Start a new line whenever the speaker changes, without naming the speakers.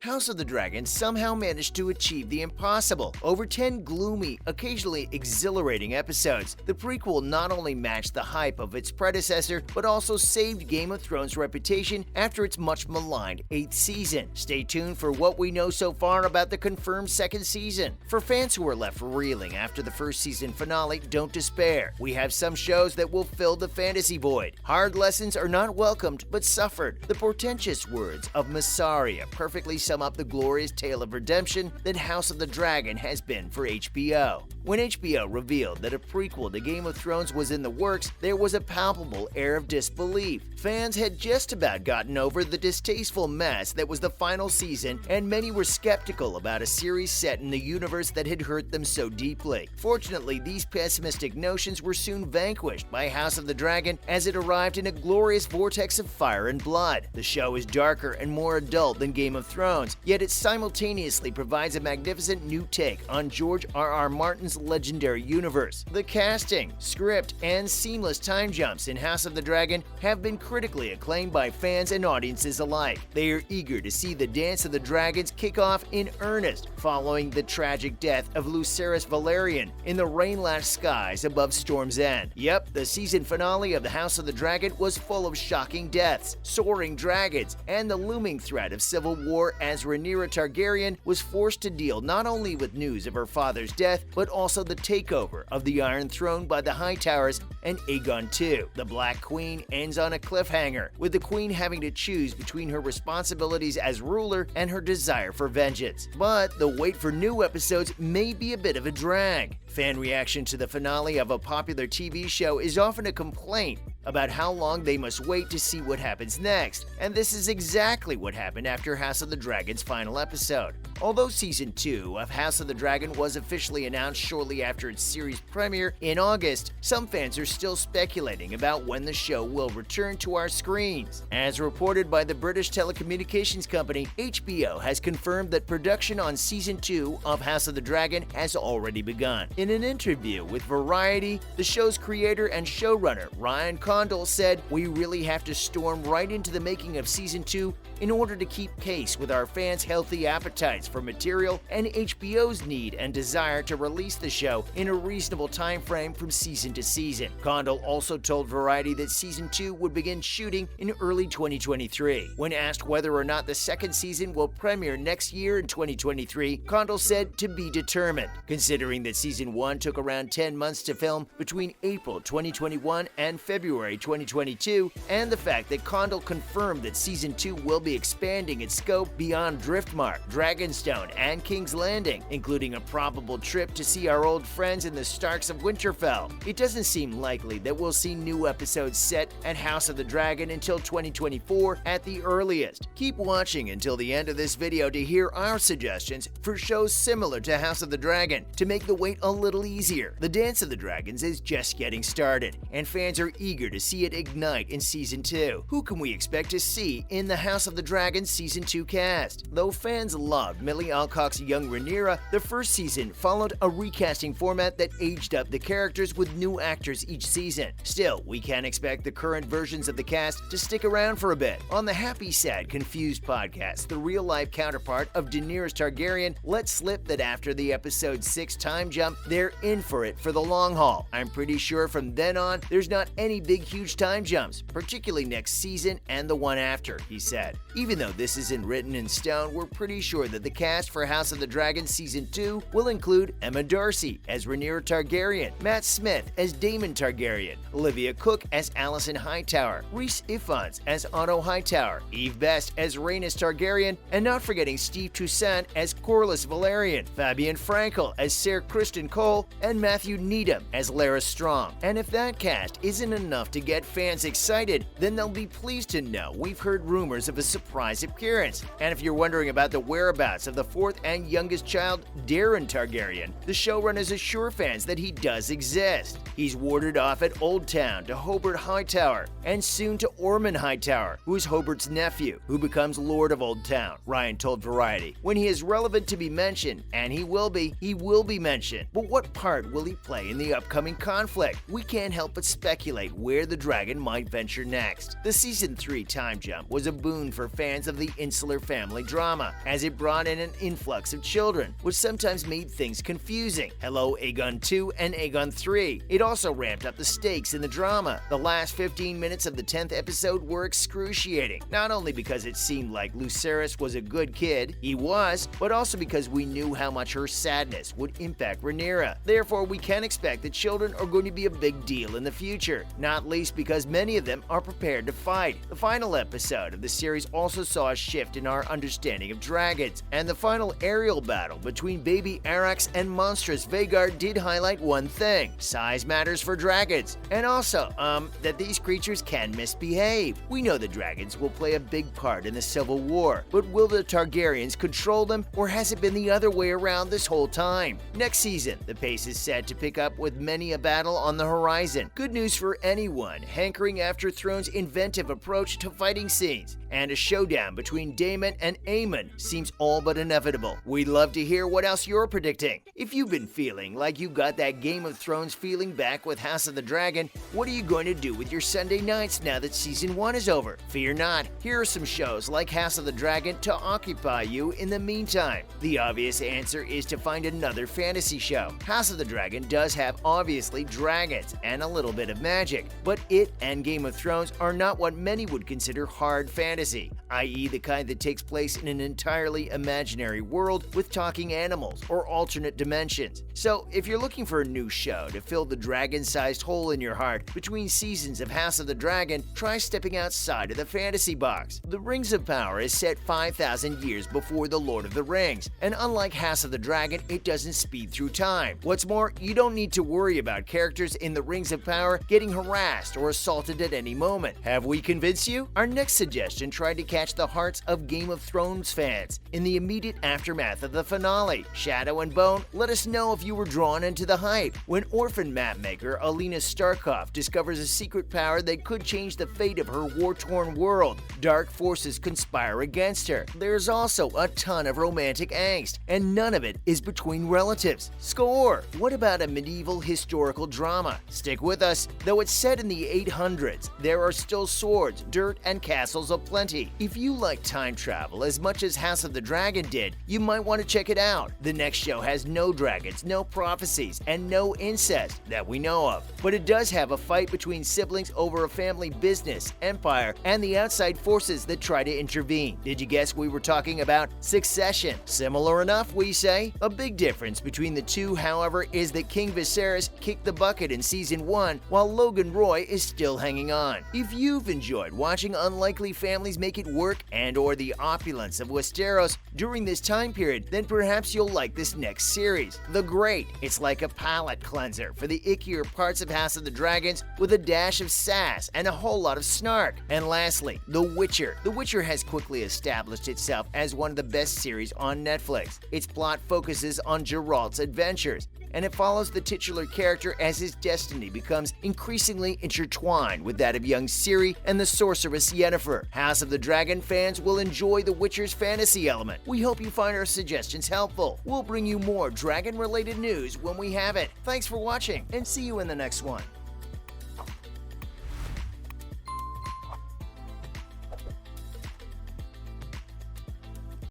House of the Dragon somehow managed to achieve the impossible. Over 10 gloomy, occasionally exhilarating episodes, the prequel not only matched the hype of its predecessor, but also saved Game of Thrones' reputation after its much maligned 8th season. Stay tuned for what we know so far about the confirmed 2nd season. For fans who are left reeling after the 1st season finale, don't despair. We have some shows that will fill the fantasy void. Hard lessons are not welcomed, but suffered. The portentous words of Massaria perfectly sum up the glorious tale of redemption that House of the Dragon has been for HBO. When HBO revealed that a prequel to Game of Thrones was in the works, there was a palpable air of disbelief. Fans had just about gotten over the distasteful mess that was the final season, and many were skeptical about a series set in the universe that had hurt them so deeply. Fortunately, these pessimistic notions were soon vanquished by House of the Dragon as it arrived in a glorious vortex of fire and blood. The show is darker and more adult than Game of Thrones, yet it simultaneously provides a magnificent new take on George R.R. Martin's legendary universe. The casting, script, and seamless time jumps in House of the Dragon have been critically acclaimed by fans and audiences alike. They are eager to see the Dance of the Dragons kick off in earnest following the tragic death of Viserys Valerian in the rain-lashed skies above Storm's End. Yep, the season finale of the House of the Dragon was full of shocking deaths, soaring dragons, and the looming threat of civil war as Rhaenyra Targaryen was forced to deal not only with news of her father's death, but also the takeover of the Iron Throne by the Hightowers and Aegon II. The Black Queen ends on a cliffhanger, with the Queen having to choose between her responsibilities as ruler and her desire for vengeance. But the wait for new episodes may be a bit of a drag. Fan reaction to the finale of a popular TV show is often a complaint about how long they must wait to see what happens next, and this is exactly what happened after House of the Dragon's final episode. Although Season 2 of House of the Dragon was officially announced shortly after its series premiere in August, some fans are still speculating about when the show will return to our screens. As reported by the British telecommunications company, HBO has confirmed that production on Season 2 of House of the Dragon has already begun. In an interview with Variety, the show's creator and showrunner Ryan Condal said, "We really have to storm right into the making of Season 2 in order to keep pace with our fans' healthy appetites for material and HBO's need and desire to release the show in a reasonable time frame from season to season." Condal also told Variety that Season 2 would begin shooting in early 2023. When asked whether or not the 2nd season will premiere next year in 2023, Condal said to be determined, considering that Season 1 took around 10 months to film between April 2021 and February 2022, and the fact that Condal confirmed that Season 2 will be expanding its scope beyond Driftmark, Dragonstone, and King's Landing, including a probable trip to see our old friends in the Starks of Winterfell. It doesn't seem likely that we'll see new episodes set at House of the Dragon until 2024 at the earliest. Keep watching until the end of this video to hear our suggestions for shows similar to House of the Dragon to make the wait a little easier. The Dance of the Dragons is just getting started, and fans are eager to see it ignite in Season 2. Who can we expect to see in the House of the Dragon Season 2 cast? Though fans loved Millie Alcock's young Rhaenyra, the 1st season followed a recasting format that aged up the characters with new actors each season. Still, we can expect the current versions of the cast to stick around for a bit. On the Happy Sad Confused podcast, the real-life counterpart of Daenerys Targaryen let slip that after the episode 6 time jump, they're in for it for the long haul. "I'm pretty sure from then on, there's not any big huge time jumps, particularly next season and the one after," he said. Even though this isn't written in stone, we're pretty sure that the cast for House of the Dragon Season 2 will include Emma Darcy as Rhaenyra Targaryen, Matt Smith as Daemon Targaryen, Olivia Cook as Alicent Hightower, Rhys Ifans as Otto Hightower, Eve Best as Rhaenys Targaryen, and not forgetting Steve Toussaint as Corlys Valerian, Fabian Frankel as Ser Criston Cole, and Matthew Needham as Larys Strong. And if that cast isn't enough to get fans excited, then they'll be pleased to know we've heard rumors of a surprise appearance. And if you're wondering about the whereabouts of the 4th and youngest child, Daeron Targaryen, the showrunners assure fans that he does exist. He's warded off at Old Town to Hobart Hightower, and soon to Ormond Hightower, who is Hobart's nephew, who becomes Lord of Old Town, Ryan told Variety. "When he is relevant to be mentioned, and he will be mentioned. But what part will he play in the upcoming conflict? We can't help but speculate where where the dragon might venture next. The Season 3 time jump was a boon for fans of the insular family drama, as it brought in an influx of children, which sometimes made things confusing. Hello, Aegon II and Aegon III. It also ramped up the stakes in the drama. The last 15 minutes of the 10th episode were excruciating, not only because it seemed like Viserys was a good kid, he was, but also because we knew how much her sadness would impact Rhaenyra. Therefore, we can expect that children are going to be a big deal in the future, not least because many of them are prepared to fight. The final episode of the series also saw a shift in our understanding of dragons, and the final aerial battle between baby Arrax and monstrous Vhagar did highlight one thing: size matters for dragons, and also, that these creatures can misbehave. We know the dragons will play a big part in the Civil War, but will the Targaryens control them, or has it been the other way around this whole time? Next season, the pace is set to pick up with many a battle on the horizon. Good news for anyone hankering after Throne's inventive approach to fighting scenes, and a showdown between Daemon and Aemon seems all but inevitable. We'd love to hear what else you're predicting. If you've been feeling like you got that Game of Thrones feeling back with House of the Dragon, what are you going to do with your Sunday nights now that Season 1 is over? Fear not, here are some shows like House of the Dragon to occupy you in the meantime. The obvious answer is to find another fantasy show. House of the Dragon does have obviously dragons and a little bit of magic, but it and Game of Thrones are not what many would consider hard fantasy, i.e. the kind that takes place in an entirely imaginary world with talking animals or alternate dimensions. So if you're looking for a new show to fill the dragon-sized hole in your heart between seasons of House of the Dragon, try stepping outside of the fantasy box. The Rings of Power is set 5,000 years before The Lord of the Rings, and unlike House of the Dragon, it doesn't speed through time. What's more, you don't need to worry about characters in the Rings of Power getting harassed or assaulted at any moment. Have we convinced you? Our next suggestion tried to catch the hearts of Game of Thrones fans in the immediate aftermath of the finale. Shadow and Bone, let us know if you were drawn into the hype. When orphan mapmaker Alina Starkov discovers a secret power that could change the fate of her war-torn world, dark forces conspire against her. There's also a ton of romantic angst, and none of it is between relatives. Score! What about a medieval historical drama? Stick with us. Though it's set in the 800s, there are still swords, dirt, and castles aplenty. If you like time travel as much as House of the Dragon did, you might want to check it out. The next show has no dragons, no prophecies, and no incest that we know of. But it does have a fight between siblings over a family business, empire, and the outside forces that try to intervene. Did you guess we were talking about Succession? Similar enough, we say? A big difference between the two, however, is that King Viserys kicked the bucket in Season 1, while Logan Roy is still hanging on. If you've enjoyed watching unlikely families make it work and/or the opulence of Westeros during this time period, then perhaps you'll like this next series, The Great. It's like a palate cleanser for the ickier parts of House of the Dragons, with a dash of sass and a whole lot of snark. And lastly, The Witcher. The Witcher has quickly established itself as one of the best series on Netflix. Its plot focuses on Geralt's adventures, and it follows the titular character as his destiny becomes increasingly intertwined with that of young Ciri and the sorceress Yennefer. House of the Dragon fans will enjoy The Witcher's fantasy element. We hope you find our suggestions helpful. We'll bring you more dragon-related news when we have it. Thanks for watching, and see you in the next one.